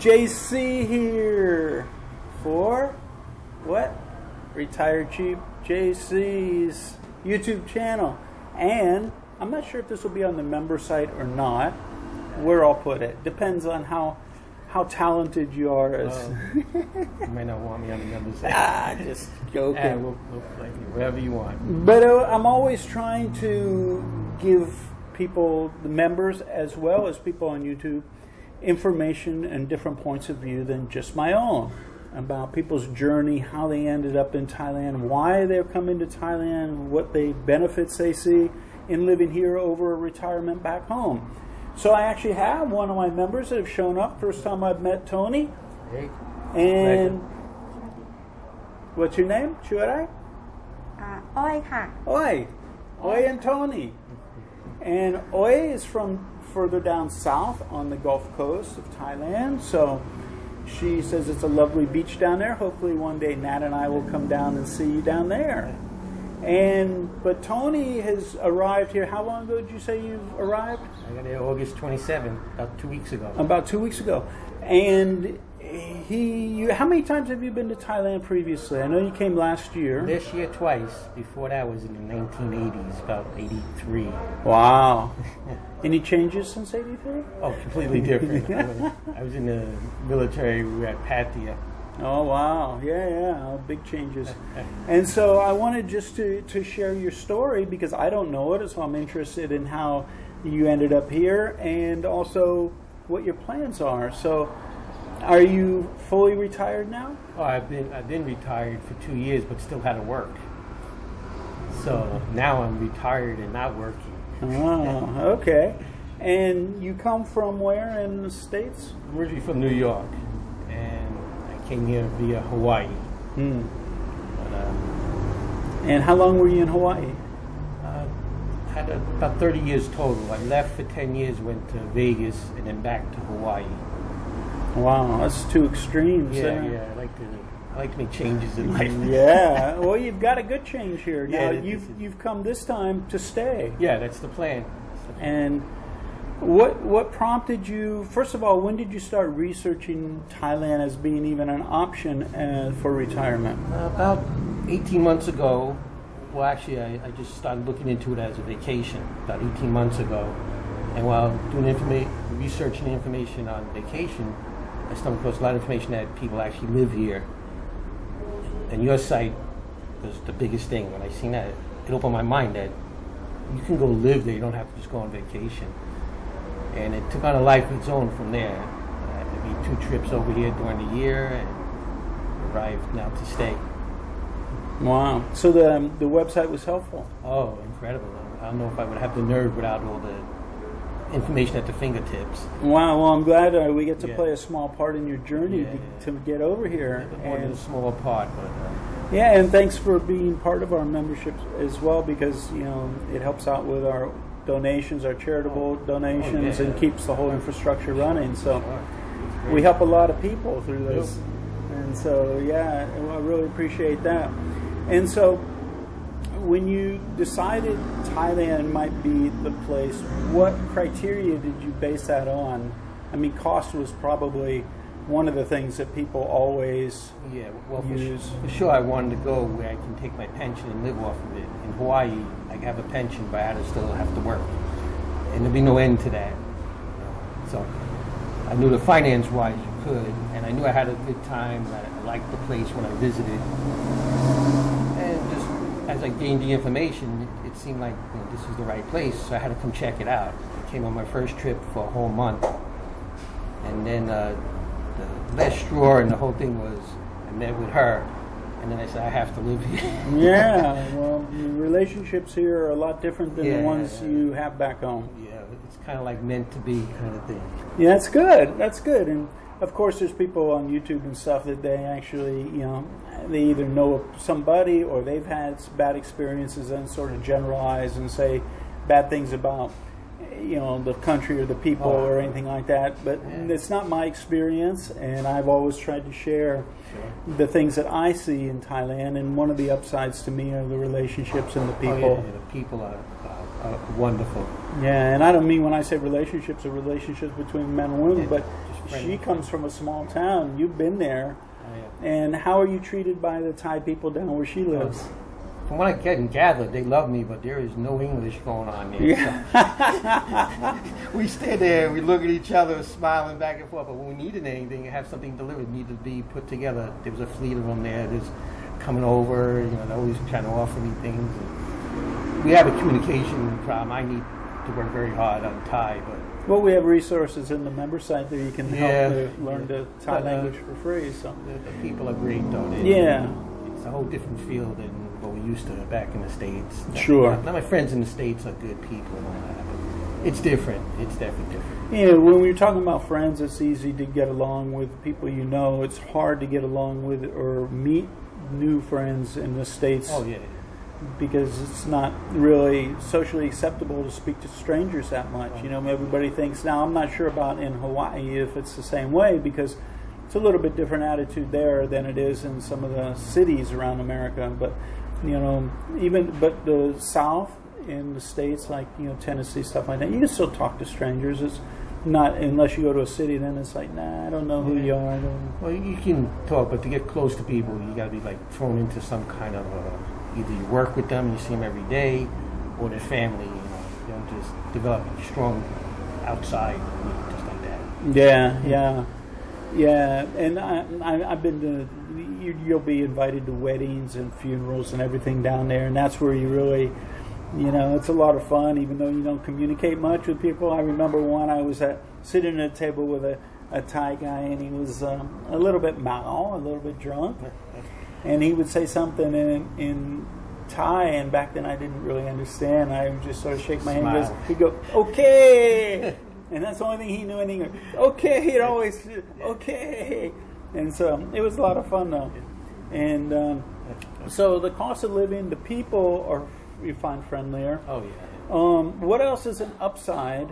JC here for what? Retire Cheap JC's YouTube channel. And I'm not sure if this will be on the member site or not, where I'll put it. Depends on how talented you are. As you may not want me on the member site. Just joking. We'll play wherever you want. But I'm always trying to give people, the members as well as people on YouTube, information and different points of view than just my own about people's journey, how they ended up in Thailand, why they're coming to Thailand, what the benefits they see in living here over retirement back home. So I actually have one of my members that have shown up. First time I've met Tony. Hey. And what's your name? Chuarai? Oi ค่ะ Oi. Oi and Tony. And Oi is from further down south on the Gulf Coast of Thailand. So she says it's a lovely beach down there. Hopefully one day Nat and I will come down and see you down there. But Tony has arrived here. How long ago did you say you've arrived? I got here August 27th, about 2 weeks ago. About 2 weeks ago. And how many times have you been to Thailand previously? I know you came last year. This year twice. Before that was in the 1980s, about 83. Wow. Any changes since 83? Oh, completely different. I was in the military. We were at Pattaya. Oh, wow. Yeah. Big changes. And so I wanted just to share your story because I don't know it, so I'm interested in how you ended up here and also what your plans are. So are you fully retired now? Oh, I've been retired for 2 years, but still had to work. So now I'm retired and not working. Oh, okay. And you come from where in the States? I'm originally from New York, and I came here via Hawaii. And how long were you in Hawaii? Had about 30 years total. I left for 10 years, went to Vegas, and then back to Hawaii. Wow, that's two extremes. Yeah. I like to make changes in life. Yeah. Well, you've got a good change here. Now Yeah, you've come this time to stay. Yeah, that's the plan. And what prompted you? First of all, when did you start researching Thailand as being even an option for retirement? About 18 months ago. Well, actually, I just started looking into it as a vacation about 18 months ago. And while doing researching information on vacation, I stumbled across a lot of information that people actually live here. And your site was the biggest thing. When I seen that, it opened my mind that you can go live there. You don't have to just go on vacation. And it took on a life of its own from there. I made 2 trips over here during the year and arrived now to stay. Wow. So the website was helpful. Oh, incredible. I don't know if I would have the nerve without all the information at the fingertips. Wow. Well, I'm glad we get to play a small part in your journey to get over here. More than a small part. But, yeah, and thanks for being part of our membership as well because, it helps out with our donations, our charitable donations, and keeps the whole infrastructure running. So we help a lot of people through this. And so, I really appreciate that. And so when you decided Thailand might be the place, what criteria did you base that on? I mean, cost was probably one of the things that people always use. For sure I wanted to go where I can take my pension and live off of it. In Hawaii, I have a pension, but I still have to work. And there'd be no end to that. So I knew that finance-wise you could, and I knew I had a good time. I liked the place when I visited. And just as I gained the information, it seemed like this is the right place, so I had to come check it out. I came on my first trip for a whole month. And then the last straw and the whole thing was I met with her, and then I said, I have to live here. Yeah, well, relationships here are a lot different than the ones you have back home. Yeah, it's kind of like meant to be kind of thing. Yeah, that's good. That's good. And of course, there's people on YouTube and stuff that they actually, they either know somebody or they've had bad experiences and sort of generalize and say bad things about, the country or the people or anything like that. But it's not my experience, and I've always tried to share the things that I see in Thailand. And one of the upsides to me are the relationships and the people. The people are wonderful. Yeah, and I don't mean when I say relationships, are relationships between men and women, but she comes from a small town. You've been there. Oh, yeah. And how are you treated by the Thai people down where she lives? From what I can gather, they love me, but there is no English going on there. Yeah. So we stay there, we look at each other, smiling back and forth. But when we needed anything, have something delivered, needed to be put together. There was a fleet of them there. There's coming over. They're always trying to offer me things. And we have a communication problem. I need to work very hard on Thai, but. Well, we have resources in the member site that you can help to learn the Thai language for free. So the people are great, though. It's a whole different field than what we used to back in the States. Sure. Now my friends in the States are good people and all that, but it's different. It's definitely different. Yeah, when we're talking about friends, it's easy to get along with people you know. It's hard to get along with or meet new friends in the States. Oh, yeah. Because it's not really socially acceptable to speak to strangers that much. Everybody thinks, now I'm not sure about in Hawaii if it's the same way, because it's a little bit different attitude there than it is in some of the cities around America. But, but the South in the States, like, Tennessee, stuff like that, you can still talk to strangers. It's not, unless you go to a city, then it's like, nah, I don't know who you are. Well, you can talk, but to get close to people, you got to be like thrown into some kind of either you work with them, you see them every day, or their family. You don't just develop strong outside, just like that. Yeah. And I've been to. You'll be invited to weddings and funerals and everything down there, and that's where you really, it's a lot of fun, even though you don't communicate much with people. I remember one, I was sitting at a table with a Thai guy, and he was a little bit a little bit drunk. And he would say something in Thai, and back then I didn't really understand. I would just sort of shake my hand. He'd go, okay. And that's the only thing he knew in English. Okay, he'd always, okay. And so it was a lot of fun, though. And so the cost of living, the people are, you find friendlier. Oh, yeah. What else is an upside?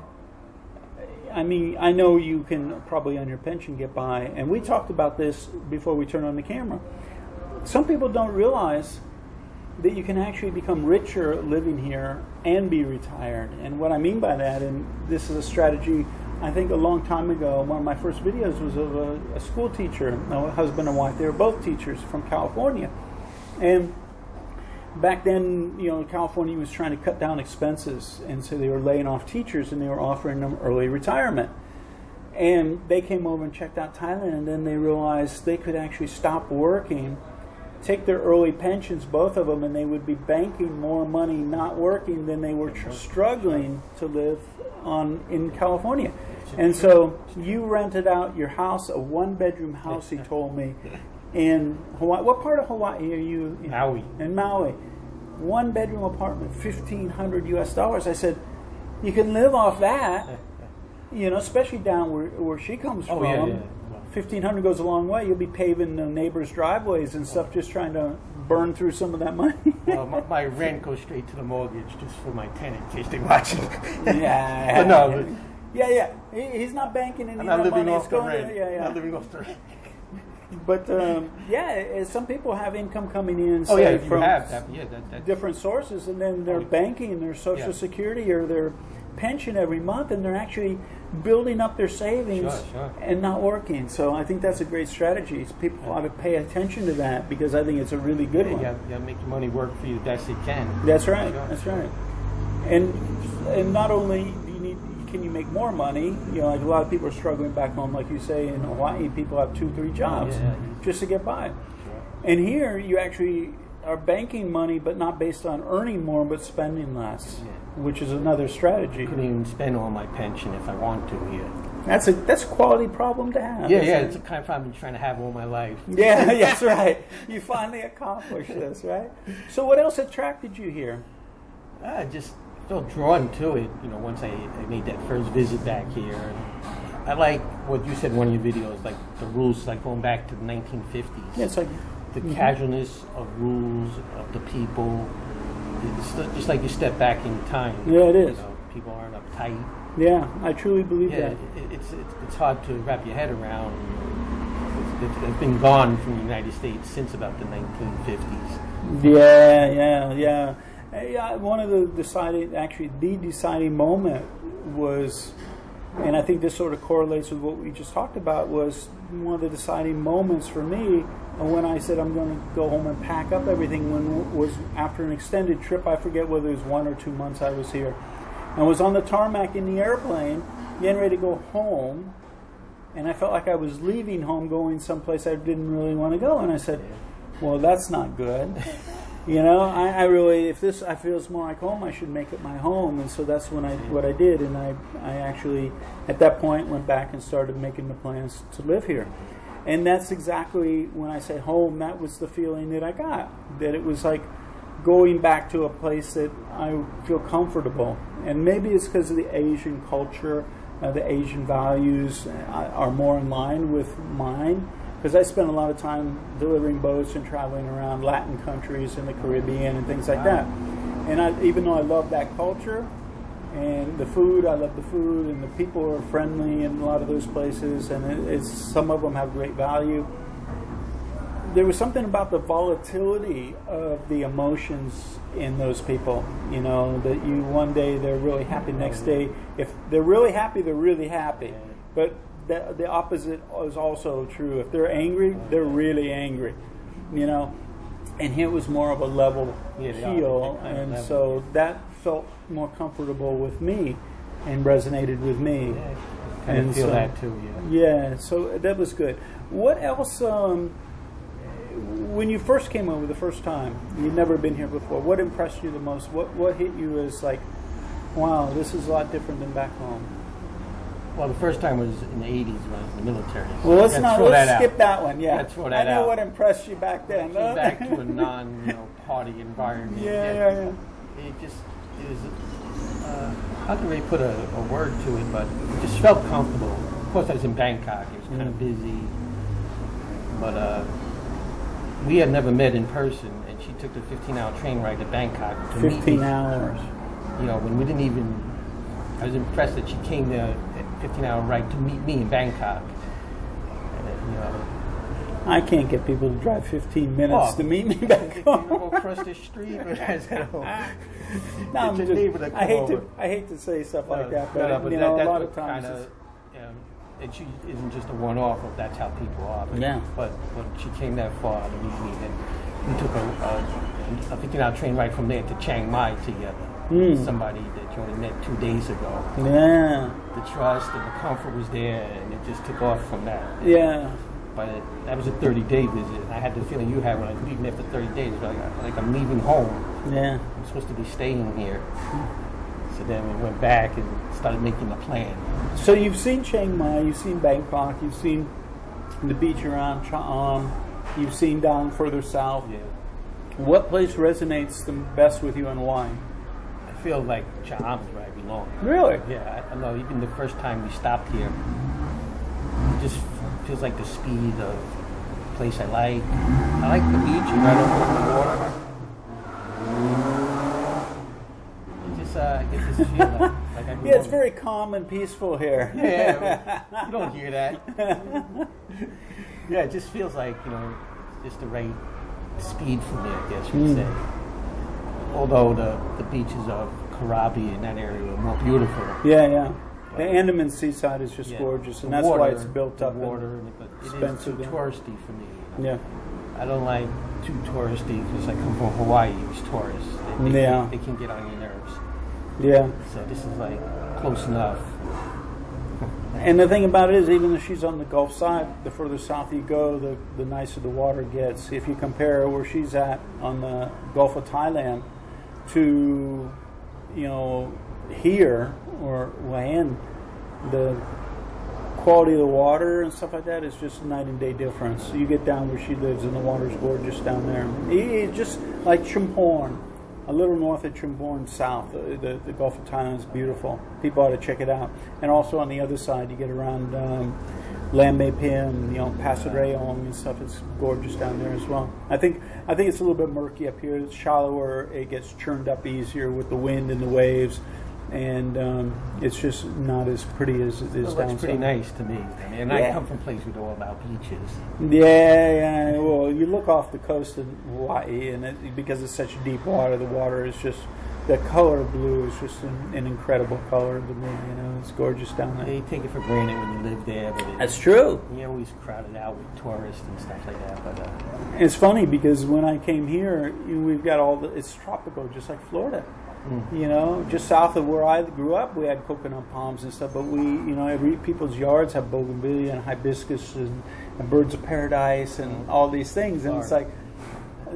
I mean, I know you can probably on your pension get by. And we talked about this before we turned on the camera. Some people don't realize that you can actually become richer living here and be retired. And what I mean by that, and this is a strategy, I think a long time ago, one of my first videos was of a school teacher, a husband and wife. They were both teachers from California. And back then, California was trying to cut down expenses. And so they were laying off teachers, and they were offering them early retirement. And they came over and checked out Thailand, and then they realized they could actually stop working, take their early pensions, both of them, and they would be banking more money not working than they were struggling to live on in California. And so you rented out your house, a one-bedroom house, he told me, in Hawaii. What part of Hawaii are you in? Maui. In Maui. One-bedroom apartment, $1,500 US. I said, you can live off that, especially down where she comes from. Yeah. $1,500 goes a long way. You'll be paving the neighbors' driveways and stuff, just trying to burn through some of that money. Well, my rent goes straight to the mortgage just for my tenant, in case they watch it. Yeah. But no. Yeah. He's not banking any I'm more not living money. off the rent. Yeah. Not living off the rent. But some people have income coming in from different sources, and then they're banking their Social Security or their pension every month, and they're actually building up their savings and not working. So I think that's a great strategy. People ought to pay attention to that, because I think it's a really good one. You got to make your money work for you the best it can. That's right. That's right. And not only can you make more money, like a lot of people are struggling back home, like you say in Hawaii, people have 2-3 jobs just to get by. And here you actually are banking money, but not based on earning more, but spending less, which is another strategy. I couldn't even spend all my pension if I want to here. That's a quality problem to have. It's a kind of problem I've been trying to have all my life. Yeah, that's right. You finally accomplished this, right? So what else attracted you here? I just felt drawn to it, once I made that first visit back here. And I like what you said in one of your videos, like the rules, like going back to the 1950s. Yeah, it's like the casualness of rules, of the people. It's just like you step back in time. Yeah, it is. People aren't uptight. Yeah, I truly believe that. It's hard to wrap your head around. It's been gone from the United States since about the 1950s. Yeah, one of the deciding moment was And I think this sort of correlates with what we just talked about, was one of the deciding moments for me when I said I'm going to go home and pack up everything, when was after an extended trip. I forget whether it was 1 or 2 months I was here. And was on the tarmac in the airplane, getting ready to go home. And I felt like I was leaving home, going someplace I didn't really want to go. And I said, well, that's not good. You know, I really, if this, I feel it's more like home, I should make it my home. And so that's what I did. And I actually, at that point, went back and started making the plans to live here. And that's exactly, when I say home, that was the feeling that I got. That it was like going back to a place that I feel comfortable. And maybe it's because of the Asian culture, the Asian values are more in line with mine. Because I spent a lot of time delivering boats and traveling around Latin countries in the Caribbean and things like that. And even though I love that culture and the food, I love the food, and the people are friendly in a lot of those places, and some of them have great value. There was something about the volatility of the emotions in those people, you know, that you one day they're really happy, next day, if they're really happy, they're really happy. But the opposite is also true. If they're angry, they're really angry, you know. And here was more of a level keel, and so that felt more comfortable with me and resonated with me. Yeah, kind of feel that too, Yeah, so that was good. What else, when you first came over the first time, you'd never been here before, what impressed you the most? What hit you as like, wow, this is a lot different than back home? Well, the first time was in the 80s when I was in the military. So well, let's skip that one. Yeah, I know what impressed you back then. I came back to a non-party environment. Yeah. It just is. How can we put a word to it? But it just felt comfortable. Of course, I was in Bangkok. It was kind of busy, but we had never met in person, and she took the 15-hour train ride to Bangkok to meet me. 15 hours. You know, when we didn't even. I was impressed that she came there. 15-hour ride to meet me in Bangkok. I can't get people to drive 15 minutes to meet me back home. Go across the street. I hate to say stuff like that, but you know, a lot of times. And she isn't just a one-off. That's how people are. But she came that far to meet me, and we took a 15-hour train ride from there to Chiang Mai together. Somebody that you only met 2 days ago. Yeah. The trust and the comfort was there, and it just took off from that. Yeah. But that was a 30-day visit. I had the feeling you had when I was leaving there for 30 days. Like I'm leaving home. Yeah. I'm supposed to be staying here. So then we went back and started making a plan. So you've seen Chiang Mai, you've seen Bangkok, you've seen the beach around Cha-am, you've seen down further south. Yeah. What place resonates the best with you and why? I feel like Cha-am is where I belong. Really? Yeah, I know. Even the first time we stopped here, it just feels like the speed of the place I like. I like the beach right over the water. It just, I get this feel like I belong. Yeah, it's very calm and peaceful here. Yeah, you don't hear that. Yeah, it just feels like, just the right speed for me, I guess you'd say. Although the beaches of Krabi in that area are more beautiful. Yeah. The Andaman seaside is just gorgeous, and that's why it's built up. Water, but it is too touristy for me. Yeah. I don't like too touristy because I come from Hawaii. It's tourists. They can get on your nerves. Yeah. So this is like close enough. And the thing about it is, even if she's on the Gulf side, the further south you go, the nicer the water gets. If you compare where she's at on the Gulf of Thailand to, here or Wuhan, the quality of the water and stuff like that is just a night and day difference. You get down where she lives and the water's gorgeous down there. It's just like Chumphon, a little north of Chumphon south. The Gulf of Thailand is beautiful. People ought to check it out. And also on the other side, you get around Lam Mae Pim, Passareong and stuff. It's gorgeous down there as well. I think it's a little bit murky up here. It's shallower. It gets churned up easier with the wind and the waves. And it's just not as pretty as it is down south. It's pretty nice to me. I come from places with all about beaches. Yeah. Well, you look look off the coast of Hawaii, and because it's such deep water, the water is just, the color blue is just an incredible color to me. You know, it's gorgeous down there. Yeah, you take it for granted when you live there, but That's true. you're always crowded out with tourists and stuff like that. But It's funny because when I came here, we've got it's tropical, just like Florida. You know, just south of where I grew up, we had coconut palms and stuff. But people's yards have bougainvillea and hibiscus and birds of paradise and all these things. And it's like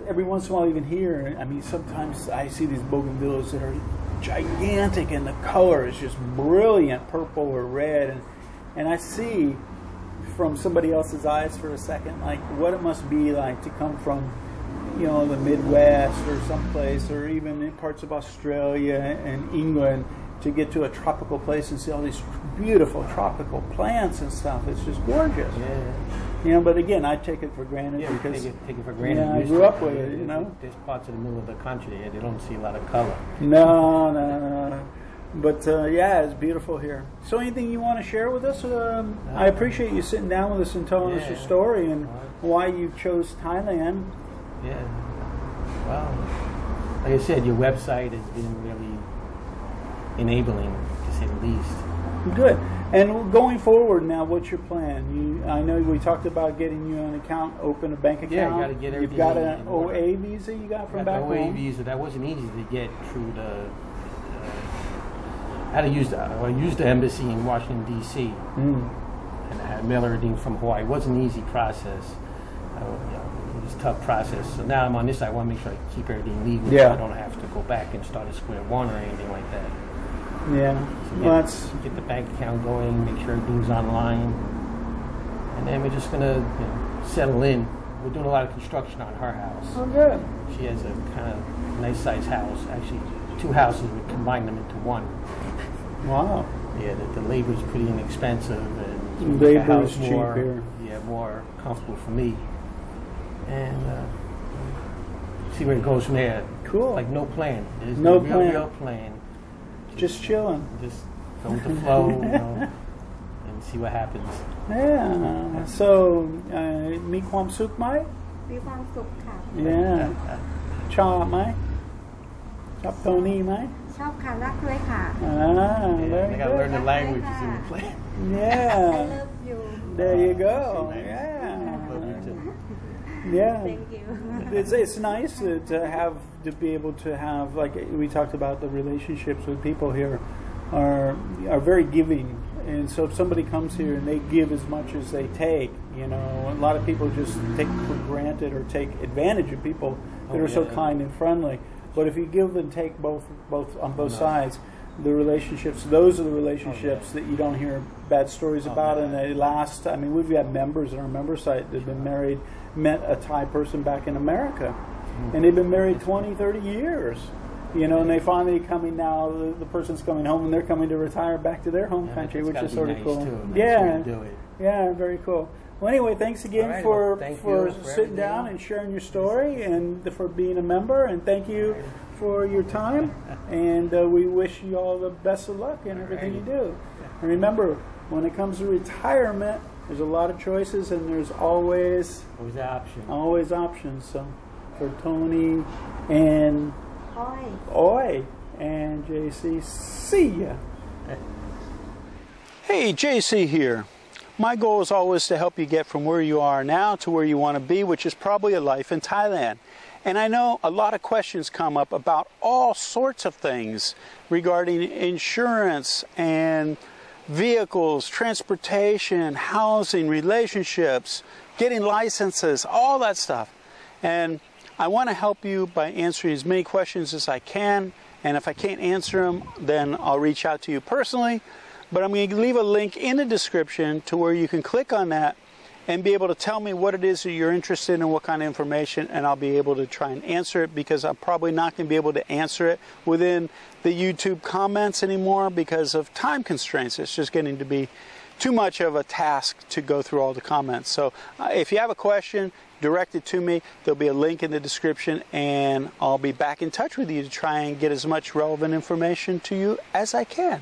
every once in a while, even here, I mean, sometimes I see these bougainvilleas that are gigantic, and the color is just brilliant, purple or red, and I see from somebody else's eyes for a second, like what it must be like to come from, you know, the Midwest or someplace, or even in parts of Australia and England, to get to a tropical place and see all these beautiful tropical plants and stuff. It's just gorgeous. yeah, You know, but again, I take it for granted yeah, because take it for granted. I Used grew to- up with it, you know. There's parts of the middle of the country there they don't see a lot of color. No. But yeah, it's beautiful here. So anything you want to share with us? I appreciate you sitting down with us and telling us your story and why you chose Thailand. Yeah. Well, like I said, your website has been really enabling, to say the least. Good. And going forward now, what's your plan? I know we talked about getting you an account, open a bank account. Yeah, you got to get everything. You've got an in order. OA visa you got from back OA home? visa. That wasn't easy to get through I used the embassy in Washington, D.C. And I had mail everything from Hawaii. It wasn't an easy process. It was a tough process. So now I'm on this side. I want to make sure I keep everything legal, so I don't have to go back and start at square one or anything like that. Yeah. So get the bank account going, make sure everything's online, and then we're just gonna settle in. We're doing a lot of construction on her house. Oh, good. She has a kind of nice sized house. Actually, 2 houses. We combined them into one. Wow. Yeah, the labor is pretty inexpensive, and so we make the Labor house is cheap more, here. more comfortable for me. And see where it goes from there. Cool. Like no plan. There's No no plan. real plan. Just chilling. Just go with the flow, and see what happens. Yeah. So, mi kwam suk mai? มีความสุขค่ะ Yeah. Chop mai? Chop Tony mai? ชอบค่ะรักด้วยค่ะ Very I gotta learn good. the language to see the plan. I Yeah. love you There you go. Love you Yeah. too. Yeah. thank you It's nice to be able to have, like we talked about, the relationships with people here are very giving, and so if somebody comes here and they give as much as they take, a lot of people just take for granted or take advantage of people that are so kind and friendly. But if you give and take both on both sides, the relationships, those are the relationships that you don't hear bad stories about, and they last. I mean, we've got members on our member site that have been married, met a Thai person back in America, and they've been married 20, 30 years, and they finally coming now, the person's coming home and they're coming to retire back to their home country, which is sort of cool. Yeah. Yeah, very cool. Well, anyway, thanks again Right, for thank for you for sitting down and sharing your story, and for being a member, and thank you for your time, and we wish you all the best of luck in everything you do. And remember, when it comes to retirement, there's a lot of choices, and there's always options. So for Tony and อ้อย Oi and JC, see ya. Hey, JC here. My goal is always to help you get from where you are now to where you want to be, which is probably a life in Thailand. And I know a lot of questions come up about all sorts of things regarding insurance and vehicles, transportation, housing, relationships, getting licenses, all that stuff. And I want to help you by answering as many questions as I can. And if I can't answer them, then I'll reach out to you personally. But I'm going to leave a link in the description to where you can click on that and be able to tell me what it is that you're interested in and what kind of information, and I'll be able to try and answer it, because I'm probably not going to be able to answer it within the YouTube comments anymore because of time constraints. It's just getting to be too much of a task to go through all the comments. So if you have a question, direct it to me. There'll be a link in the description, and I'll be back in touch with you to try and get as much relevant information to you as I can.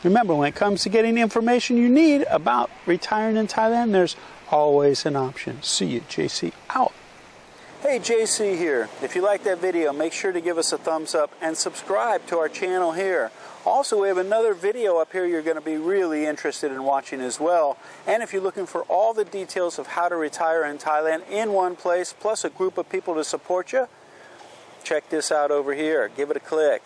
Remember, when it comes to getting the information you need about retiring in Thailand, there's always an option. See you, JC, out. Hey, JC here. If you like that video, make sure to give us a thumbs up and subscribe to our channel here. Also, we have another video up here you're going to be really interested in watching as well. And if you're looking for all the details of how to retire in Thailand in one place, plus a group of people to support you, check this out over here. Give it a click.